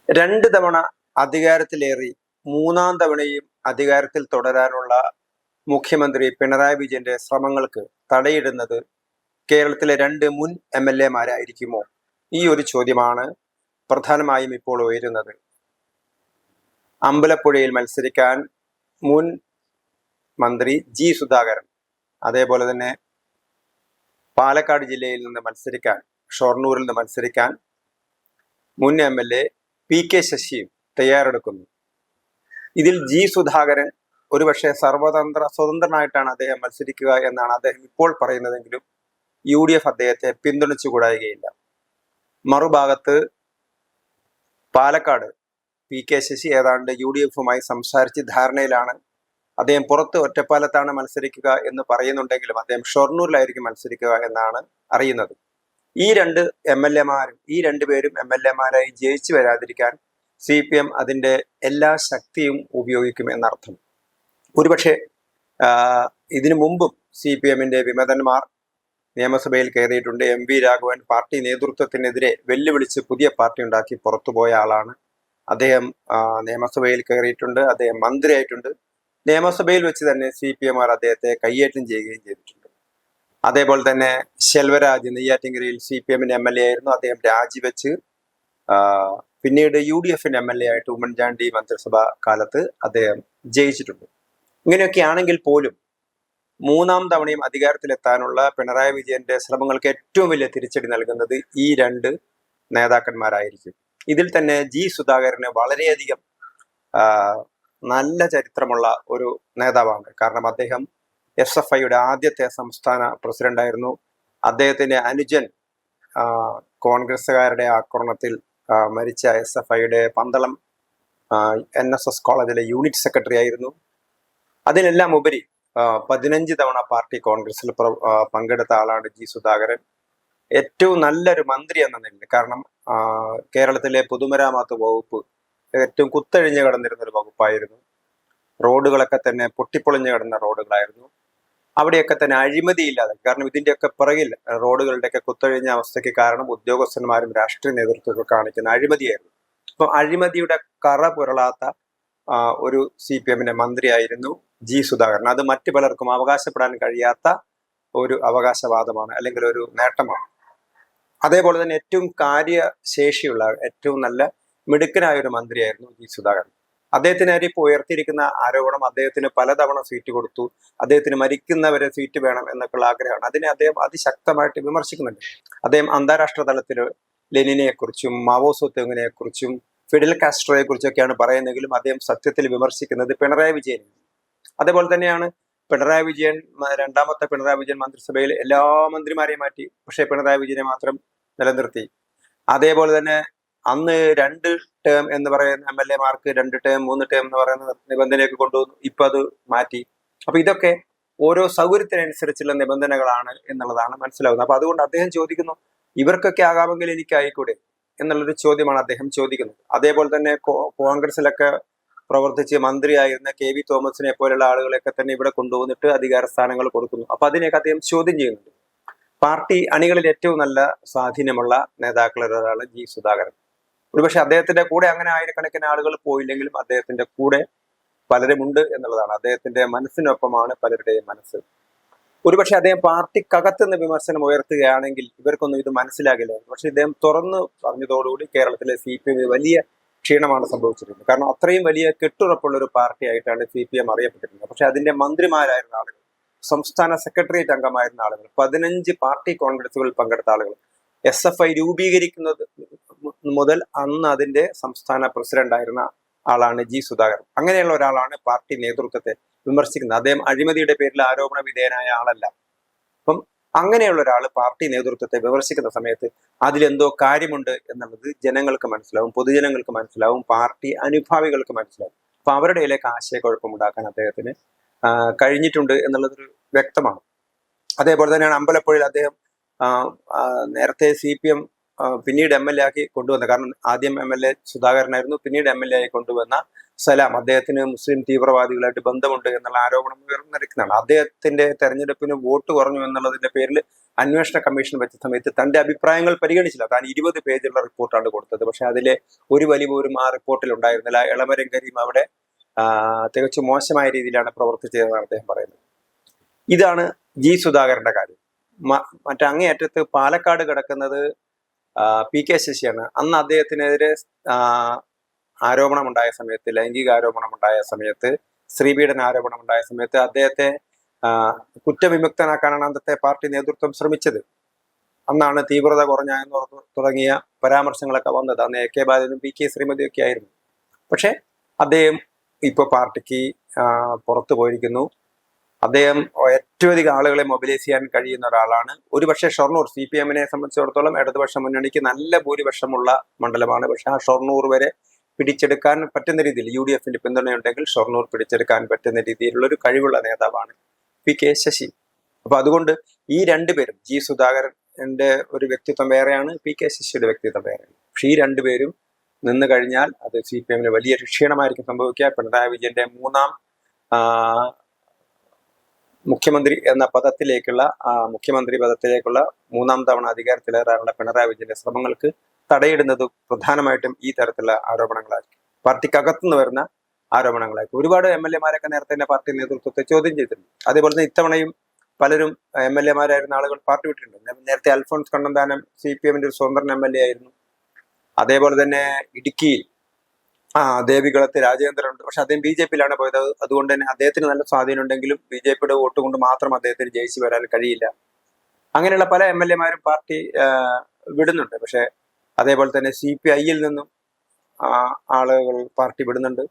രണ്ട് തവണ അധികാരത്തിലേറി മൂന്നാം തവണയും അധികാരത്തിൽ തുടരാനുള്ള മുഖ്യമന്ത്രി പിണറായി വിജയന്റെ ശ്രമങ്ങൾക്ക് തടയിടുന്നത് കേരളത്തിലെ രണ്ട് മുൻ MLA മാരായിരിക്കുമോ? ഈ ഒരു ചോദ്യമാണ് പ്രധാനമായും ഇപ്പോൾ ഉയരുന്നത്. അമ്പലപ്പുഴയിൽ മത്സരിക്കാൻ മുൻ മന്ത്രി ജി സുധാകരൻ, അതേപോലെ തന്നെ പാലക്കാട് ജില്ലയിൽ നിന്ന് മത്സരിക്കാൻ, ഷൊർണൂരിൽ നിന്ന് മത്സരിക്കാൻ മുൻ MLA PK ശശിയും തയ്യാറെടുക്കുന്നു. ഇതിൽ ജി സുധാകരൻ ഒരുപക്ഷെ സ്വതന്ത്രനായിട്ടാണ് അദ്ദേഹം മത്സരിക്കുക എന്നാണ് അദ്ദേഹം ഇപ്പോൾ പറയുന്നതെങ്കിലും UDF അദ്ദേഹത്തെ പിന്തുണച്ചുകൂടായികയില്ല. മറുഭാഗത്ത് പാലക്കാട് PK ശശി ഏതാണ്ട് UDF-മായി സംസാരിച്ച് ധാരണയിലാണ്. അദ്ദേഹം പുറത്ത് ഒറ്റപ്പാലത്താണ് മത്സരിക്കുക എന്ന് പറയുന്നുണ്ടെങ്കിലും അദ്ദേഹം ഷൊർണൂരിലായിരിക്കും മത്സരിക്കുക എന്നാണ് അറിയുന്നത്. ഈ രണ്ട് MLA-മാരും ഈ രണ്ടുപേരും MLA-മാരായി ജയിച്ചു വരാതിരിക്കാൻ CPM അതിൻ്റെ എല്ലാ ശക്തിയും ഉപയോഗിക്കും എന്നർത്ഥം. ഒരുപക്ഷെ ഇതിനു മുമ്പും CPM-ന്റെ വിമതന്മാർ നിയമസഭയിൽ കയറിയിട്ടുണ്ട്. MV രാഘവൻ പാർട്ടി നേതൃത്വത്തിനെതിരെ വെല്ലുവിളിച്ച് പുതിയ പാർട്ടി ഉണ്ടാക്കി പുറത്തുപോയ ആളാണ്. അദ്ദേഹം നിയമസഭയിൽ കയറിയിട്ടുണ്ട്, അദ്ദേഹം മന്ത്രിയായിട്ടുണ്ട്. നിയമസഭയിൽ വെച്ച് തന്നെ CPM-മാർ അദ്ദേഹത്തെ കയ്യേറ്റം ചെയ്യുകയും ചെയ്തിട്ടുണ്ട്. അതേപോലെ തന്നെ ശെൽവരാജ് നെയ്യാറ്റിൻകരയിൽ CPM-ന്റെ MLA ആയിരുന്നു. അദ്ദേഹം രാജിവെച്ച് പിന്നീട് UDF-ന്റെ MLA ആയിട്ട് ഉമ്മൻചാണ്ടി മന്ത്രിസഭാ കാലത്ത് അദ്ദേഹം ജയിച്ചിട്ടുണ്ട്. ഇങ്ങനെയൊക്കെ ആണെങ്കിൽ പോലും മൂന്നാം തവണയും അധികാരത്തിലെത്താനുള്ള പിണറായി വിജയന്റെ ശ്രമങ്ങൾക്ക് ഏറ്റവും വലിയ തിരിച്ചടി നൽകുന്നത് ഈ രണ്ട് നേതാക്കന്മാരായിരിക്കും. ഇതിൽ തന്നെ ജി സുധാകരന് വളരെയധികം നല്ല ചരിത്രമുള്ള ഒരു നേതാവാണ്. കാരണം അദ്ദേഹം SFIയുടെ ആദ്യത്തെ സംസ്ഥാന പ്രസിഡന്റായിരുന്നു. അദ്ദേഹത്തിന്റെ അനുജൻ കോൺഗ്രസ്സുകാരുടെ ആക്രമണത്തിൽ മരിച്ച SFIയുടെ പന്തളം NSS കോളേജിലെ യൂണിറ്റ് സെക്രട്ടറി ആയിരുന്നു. അതിനെല്ലാം ഉപരി 15 തവണ പാർട്ടി കോൺഗ്രസിൽ പങ്കെടുത്ത ആളാണ് ജി സുധാകരൻ. ഏറ്റവും നല്ലൊരു മന്ത്രി എന്ന നിലയിൽ, കാരണം കേരളത്തിലെ പൊതുമരാമത്ത് വകുപ്പ് ഏറ്റവും കുത്തഴിഞ്ഞു കിടന്നിരുന്ന ഒരു വകുപ്പായിരുന്നു. റോഡുകളൊക്കെ തന്നെ പൊട്ടിപ്പൊളിഞ്ഞു കിടന്ന റോഡുകളായിരുന്നു. അവിടെയൊക്കെ തന്നെ അഴിമതിയില്ലാതെ, കാരണം ഇതിന്റെയൊക്കെ പിറകിൽ റോഡുകളുടെയൊക്കെ കുത്തഴിഞ്ഞ അവസ്ഥയ്ക്ക് കാരണം ഉദ്യോഗസ്ഥന്മാരും രാഷ്ട്രീയ നേതൃത്വമൊക്കെ കാണിക്കുന്ന അഴിമതിയായിരുന്നു. അപ്പം അഴിമതിയുടെ കറ പുരളാത്ത ഒരു CPM-ന്റെ മന്ത്രിയായിരുന്നു ജി സുധാകരൻ. അത് മറ്റു പലർക്കും അവകാശപ്പെടാൻ കഴിയാത്ത ഒരു അവകാശവാദമാണ്, അല്ലെങ്കിൽ ഒരു നേട്ടമാണ്. അതേപോലെ തന്നെ ഏറ്റവും കാര്യശേഷിയുള്ള, ഏറ്റവും നല്ല മിടുക്കനായ ഒരു മന്ത്രിയായിരുന്നു ജി സുധാകരൻ. അദ്ദേഹത്തിനെതിരെ ഇപ്പോൾ ഉയർത്തിയിരിക്കുന്ന ആരോപണം അദ്ദേഹത്തിന് പലതവണ സീറ്റ് കൊടുത്തു, അദ്ദേഹത്തിന് മരിക്കുന്നവരെ സീറ്റ് വേണം എന്നൊക്കെയുള്ള ആഗ്രഹമാണ്. അതിനെ അദ്ദേഹം അതിശക്തമായിട്ട് വിമർശിക്കുന്നുണ്ട്. അദ്ദേഹം അന്താരാഷ്ട്ര തലത്തിൽ ലെനിനെക്കുറിച്ചും മാവോ സേതുങ്ങിനെക്കുറിച്ചും ഫിഡൽ കാസ്ട്രോയെ കുറിച്ചൊക്കെയാണ് പറയുന്നതെങ്കിലും അദ്ദേഹം സത്യത്തിൽ വിമർശിക്കുന്നത് പിണറായി വിജയനാണ്. അതേപോലെ തന്നെയാണ് രണ്ടാമത്തെ പിണറായി വിജയൻ മന്ത്രിസഭയിൽ എല്ലാ മന്ത്രിമാരെയും മാറ്റി, പക്ഷേ പിണറായി വിജയനെ മാത്രം നിലനിർത്തി. അതേപോലെ തന്നെ അന്ന് 2 ടേം എന്ന് പറയുന്ന MLA-മാർക്ക് 2 ടേം 3 ടേം എന്ന് പറയുന്ന നിബന്ധനയൊക്കെ കൊണ്ടുവന്നു. ഇപ്പൊ അത് മാറ്റി. അപ്പൊ ഇതൊക്കെ ഓരോ സൗകര്യത്തിനനുസരിച്ചുള്ള നിബന്ധനകളാണ് എന്നുള്ളതാണ് മനസ്സിലാവുന്നത്. അപ്പൊ അതുകൊണ്ട് അദ്ദേഹം ചോദിക്കുന്നു, ഇവർക്കൊക്കെ ആകാമെങ്കിൽ എനിക്കായിക്കൂടെ എന്നുള്ളൊരു ചോദ്യമാണ് അദ്ദേഹം ചോദിക്കുന്നത്. അതേപോലെ തന്നെ കോൺഗ്രസിലൊക്കെ പ്രവർത്തിച്ച് മന്ത്രിയായിരുന്ന KV തോമസിനെ പോലുള്ള ആളുകളെയൊക്കെ തന്നെ ഇവിടെ കൊണ്ടുവന്നിട്ട് അധികാര സ്ഥാനങ്ങൾ കൊടുക്കുന്നു. അപ്പൊ അതിനെയൊക്കെ അദ്ദേഹം ചോദ്യം ചെയ്യുന്നുണ്ട്. പാർട്ടി അണികളിൽ ഏറ്റവും നല്ല സ്വാധീനമുള്ള നേതാക്കളിൽ ഒരാളാണ് ജി സുധാകരൻ. ഒരുപക്ഷെ അദ്ദേഹത്തിന്റെ കൂടെ അങ്ങനെ ആയിരക്കണക്കിന് ആളുകൾ പോയില്ലെങ്കിലും അദ്ദേഹത്തിന്റെ കൂടെ പലരുമുണ്ട് എന്നുള്ളതാണ്. അദ്ദേഹത്തിന്റെ മനസ്സിനൊപ്പമാണ് പലരുടെയും മനസ്സ്. ഒരുപക്ഷെ അദ്ദേഹം പാർട്ടിക്കകത്തുനിന്ന് വിമർശനം ഉയർത്തുകയാണെങ്കിൽ ഇവർക്കൊന്നും ഇത് മനസ്സിലാകില്ല. പക്ഷെ ഇദ്ദേഹം തുറന്നു പറഞ്ഞതോടുകൂടി കേരളത്തിലെ CPM വലിയ ക്ഷീണമാണ് സംഭവിച്ചിരുന്നത്. കാരണം അത്രയും വലിയ കെട്ടുറപ്പുള്ള ഒരു പാർട്ടി ആയിട്ടാണ് CPM അറിയപ്പെട്ടിരുന്നത്. പക്ഷെ അതിന്റെ മന്ത്രിമാരായിരുന്ന ആളുകൾ, സംസ്ഥാന സെക്രട്ടേറിയറ്റ് അംഗമായിരുന്ന ആളുകൾ, 15 പാർട്ടി കോൺഗ്രസുകളിൽ പങ്കെടുത്ത ആളുകൾ, SFI രൂപീകരിക്കുന്നത് മുതൽ അന്ന് അതിന്റെ സംസ്ഥാന പ്രസിഡന്റ് ആയിരുന്ന ആളാണ് ജി സുധാകരൻ. അങ്ങനെയുള്ള ഒരാളാണ് പാർട്ടി നേതൃത്വത്തെ വിമർശിക്കുന്നത്. അദ്ദേഹം അഴിമതിയുടെ പേരിൽ ആരോപണ വിധേയനായ ആളല്ല. അപ്പം അങ്ങനെയുള്ള ഒരാൾ പാർട്ടി നേതൃത്വത്തെ വിമർശിക്കുന്ന സമയത്ത് അതിലെന്തോ കാര്യമുണ്ട് എന്നുള്ളത് ജനങ്ങൾക്ക് മനസ്സിലാവും, പൊതുജനങ്ങൾക്ക് മനസ്സിലാവും, പാർട്ടി അനുഭാവികൾക്ക് മനസ്സിലാവും. അപ്പൊ അവരുടെ ഇടയിലേക്ക് ആശയക്കുഴപ്പമുണ്ടാക്കാൻ അദ്ദേഹത്തിന് കഴിഞ്ഞിട്ടുണ്ട് എന്നുള്ളത് വ്യക്തമാണ്. അതേപോലെ തന്നെയാണ് അമ്പലപ്പുഴയിൽ അദ്ദേഹം നേരത്തെ CPM പിന്നീട് MLA ആക്കി കൊണ്ടുവന്ന, കാരണം ആദ്യം MLA സുധാകരനായിരുന്നു, പിന്നീട് MLA ആയി കൊണ്ടുവന്ന സലാം, അദ്ദേഹത്തിന് മുസ്ലിം തീവ്രവാദികളായിട്ട് ബന്ധമുണ്ട് എന്നുള്ള ആരോപണം ഉയർന്നിരിക്കുന്നതാണ്. അദ്ദേഹത്തിന്റെ തെരഞ്ഞെടുപ്പിന് വോട്ട് കുറഞ്ഞു എന്നുള്ളതിന്റെ പേരിൽ അന്വേഷണ കമ്മീഷൻ വെച്ച സമയത്ത് തന്റെ അഭിപ്രായങ്ങൾ പരിഗണിച്ചില്ല. താൻ 20 പേജുള്ള റിപ്പോർട്ടാണ് കൊടുത്തത്. പക്ഷെ അതിലെ ഒരു വലിയ പോലും ആ റിപ്പോർട്ടിൽ ഉണ്ടായിരുന്നില്ല. എളമരം കരീം അവിടെ തികച്ചും മോശമായ രീതിയിലാണ് പ്രവർത്തിച്ചതെന്നാണ് അദ്ദേഹം പറയുന്നത്. ഇതാണ് സുധാകരന്റെ കാര്യം. മറ്റങ്ങേയറ്റത്ത് പാലക്കാട് കിടക്കുന്നത് PK ശശിയാണ്. അന്ന് അദ്ദേഹത്തിനെതിരെ ആരോപണമുണ്ടായ സമയത്ത്, ലൈംഗിക ആരോപണമുണ്ടായ സമയത്ത്, സ്ത്രീപീഡന ആരോപണമുണ്ടായ സമയത്ത് അദ്ദേഹത്തെ കുറ്റവിമുക്തനാക്കാനാണ് അന്നത്തെ പാർട്ടി നേതൃത്വം ശ്രമിച്ചത്. അന്നാണ് തീവ്രത കുറഞ്ഞ എന്ന് തുടങ്ങിയ പരാമർശങ്ങളൊക്കെ വന്നത്. അന്ന് AK ബാലനും PK ശ്രീമതിയൊക്കെ ആയിരുന്നു. പക്ഷെ അദ്ദേഹം ഇപ്പൊ പാർട്ടിക്ക് പുറത്തു പോയിരിക്കുന്നു. അദ്ദേഹം ഏറ്റവും അധികം ആളുകളെ മൊബിലൈസ് ചെയ്യാൻ കഴിയുന്ന ഒരാളാണ്. ഒരുപക്ഷെ ഷൊർണൂർ CPM-നെ സംബന്ധിച്ചിടത്തോളം ഇടതുപക്ഷ മുന്നണിക്ക് നല്ല ഭൂരിപക്ഷമുള്ള മണ്ഡലമാണ്. പക്ഷെ ആ ഷൊർണൂർ വരെ പിടിച്ചെടുക്കാൻ പറ്റുന്ന രീതിയിൽ UDF-ന്റെ പിന്തുണയുണ്ടെങ്കിൽ ഷൊർണൂർ പിടിച്ചെടുക്കാൻ പറ്റുന്ന രീതിയിലുള്ള ഒരു കഴിവുള്ള നേതാവാണ് PK ശശി. അപ്പൊ അതുകൊണ്ട് ഈ രണ്ടുപേരും, സുധാകരന്റെ ഒരു വ്യക്തിത്വം വേറെയാണ്, PK ശശിയുടെ വ്യക്തിത്വം വേറെയാണ്. പക്ഷെ ഈ രണ്ടുപേരും നിന്ന് കഴിഞ്ഞാൽ അത് CPM-ന് വലിയൊരു ക്ഷീണമായിരിക്കും സംഭവിക്കുക. പിണറായി വിജയന്റെ മൂന്നാം മുഖ്യമന്ത്രി എന്ന പദത്തിലേക്കുള്ള മുഖ്യമന്ത്രി പദത്തിലേക്കുള്ള മൂന്നാം തവണ അധികാരത്തിലേറാനുള്ള പിണറായി വിജയന്റെ ശ്രമങ്ങൾക്ക് തടയിടുന്നത് പ്രധാനമായിട്ടും ഈ തരത്തിലുള്ള ആരോപണങ്ങളായിരിക്കും. പാർട്ടിക്കകത്തുനിന്ന് വരുന്ന ആരോപണങ്ങളായിരിക്കും. ഒരുപാട് MLA-മാരൊക്കെ നേരത്തെ തന്നെ പാർട്ടി നേതൃത്വത്തെ ചോദ്യം ചെയ്തിട്ടുണ്ട്. അതേപോലെ തന്നെ ഇത്തവണയും പലരും MLA-മാരായിരുന്ന ആളുകൾ പാർട്ടി വിട്ടിട്ടുണ്ട്. നേരത്തെ അൽഫോൺസ് കണ്ണന്താനം CPM-ന്റെ ഒരു സ്വതന്ത്ര MLA ആയിരുന്നു. അതേപോലെ തന്നെ ഇടുക്കിയിൽ ദേവികുളത്ത് രാജേന്ദ്രൻ ഉണ്ട്. പക്ഷെ അദ്ദേഹം BJP-യിലാണ് പോയത്. അതുകൊണ്ട് തന്നെ അദ്ദേഹത്തിന് നല്ല സ്വാധീനം ഉണ്ടെങ്കിലും BJP-യുടെ വോട്ട് കൊണ്ട് മാത്രം അദ്ദേഹത്തിന് ജയിച്ചു വരാൻ കഴിയില്ല. അങ്ങനെയുള്ള പല MLA-മാരും പാർട്ടി വിടുന്നുണ്ട്. പക്ഷെ അതേപോലെ തന്നെ CPI-യിൽ നിന്നും ആളുകൾ പാർട്ടി വിടുന്നുണ്ട്.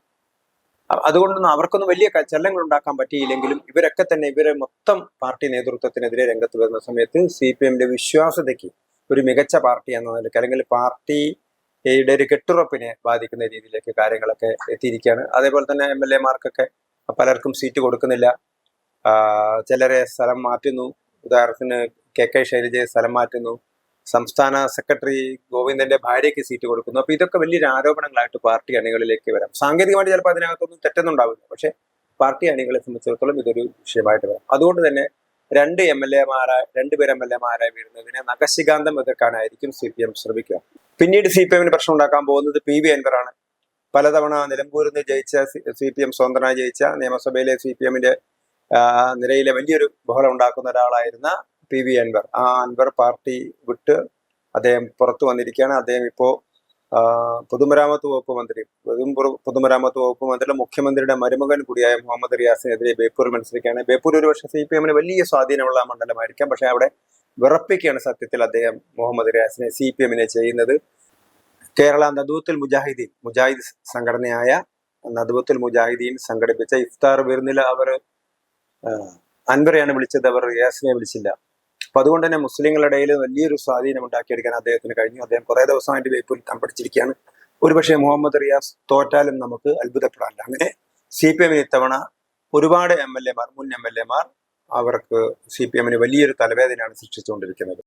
അതുകൊണ്ടൊന്നും അവർക്കൊന്നും വലിയ ചലനങ്ങൾ ഉണ്ടാക്കാൻ പറ്റിയില്ലെങ്കിലും ഇവരൊക്കെ തന്നെ ഇവരെ മൊത്തം പാർട്ടി നേതൃത്വത്തിനെതിരെ രംഗത്ത് വരുന്ന സമയത്ത് CPM-ന്റെ വിശ്വാസ്യതയ്ക്ക് ഒരു മികച്ച പാർട്ടി എന്ന നിലയ്ക്ക്, അല്ലെങ്കിൽ പാർട്ടിയുടെ ഒരു കെട്ടുറപ്പിനെ ബാധിക്കുന്ന രീതിയിലേക്ക് കാര്യങ്ങളൊക്കെ എത്തിയിരിക്കുകയാണ്. അതേപോലെ തന്നെ MLA-മാർക്കൊക്കെ പലർക്കും സീറ്റ് കൊടുക്കുന്നില്ല. ചിലരെ സ്ഥലം മാറ്റുന്നു. ഉദാഹരണത്തിന് KK ശൈലജയെ സ്ഥലം മാറ്റുന്നു. സംസ്ഥാന സെക്രട്ടറി ഗോവിന്ദന്റെ ഭാര്യയ്ക്ക് സീറ്റ് കൊടുക്കുന്നു. അപ്പൊ ഇതൊക്കെ വലിയൊരു ആരോപണങ്ങളായിട്ട് പാർട്ടി അണികളിലേക്ക് വരാം. സാങ്കേതികമായിട്ട് ചിലപ്പോൾ അതിനകത്തൊന്നും തെറ്റൊന്നുണ്ടാവില്ല. പക്ഷെ പാർട്ടി അണികളെ സംബന്ധിച്ചിടത്തോളം ഇതൊരു വിഷയമായിട്ട് വരാം. അതുകൊണ്ട് തന്നെ രണ്ടുപേർ MLA-മാരായി വരുന്നതിനെ നഖശികാന്തം എതിർക്കാനായിരിക്കും CPM ശ്രമിക്കുക. പിന്നീട് CPM-ന് പ്രശ്നം ഉണ്ടാക്കാൻ പോകുന്നത് PV അൻവറാണ്. പലതവണ നിലമ്പൂരിൽ നിന്ന് ജയിച്ച CPM സ്വതന്ത്രനായി ജയിച്ച നിയമസഭയിലെ CPM-ന്റെ നിരയിലെ വലിയൊരു ബഹളം ഉണ്ടാക്കുന്ന ഒരാളായിരുന്ന PV അൻവർ. അൻവർ പാർട്ടി വിട്ട് അദ്ദേഹം പുറത്തു വന്നിരിക്കുകയാണ്. അദ്ദേഹം ഇപ്പോ പൊതുമരാമത്ത് വകുപ്പ് മന്ത്രി, പൊതുമരാമത്ത് വകുപ്പ് മന്ത്രിയുടെ മുഖ്യമന്ത്രിയുടെ മരുമകൻ കൂടിയായ മുഹമ്മദ് റിയാസിനെതിരെ ബേപ്പൂരിൽ മത്സരിക്കുകയാണ്. ബേപ്പൂർ ഒരുപക്ഷെ CPM-ന് വലിയ സ്വാധീനമുള്ള മണ്ഡലമായിരിക്കാം. പക്ഷെ അവിടെ വിറപ്പിക്കുകയാണ് സത്യത്തിൽ അദ്ദേഹം മുഹമ്മദ് റിയാസിനെ, CPM-നെ ചെയ്യുന്നത്. കേരള നദുവത്തുൽ മുജാഹിദ് സംഘടനയായ നദുവത്തുൽ മുജാഹിദീൻ സംഘടിപ്പിച്ച ഇഫ്താർ വിരുന്നിൽ അവർ അൻവറെയാണ് വിളിച്ചത്, അവർ റിയാസിനെ വിളിച്ചില്ല. അപ്പൊ അതുകൊണ്ട് തന്നെ മുസ്ലിങ്ങളുടെ ഇടയിൽ വലിയൊരു സ്വാധീനം ഉണ്ടാക്കിയെടുക്കാൻ അദ്ദേഹത്തിന് കഴിഞ്ഞു. അദ്ദേഹം കുറെ ദിവസമായിട്ട് ബേപ്പൂരിൽ തമ്പടിച്ചിരിക്കുകയാണ്. ഒരുപക്ഷെ മുഹമ്മദ് റിയാസ് തോറ്റാലും നമുക്ക് അത്ഭുതപ്പെടാനില്ല. അങ്ങനെ CPM-ന് ഇത്തവണ ഒരുപാട് മുൻ MLA-മാർ അവർക്ക് CPM-ന് വലിയൊരു തലവേദനയാണ് സൃഷ്ടിച്ചുകൊണ്ടിരിക്കുന്നത്.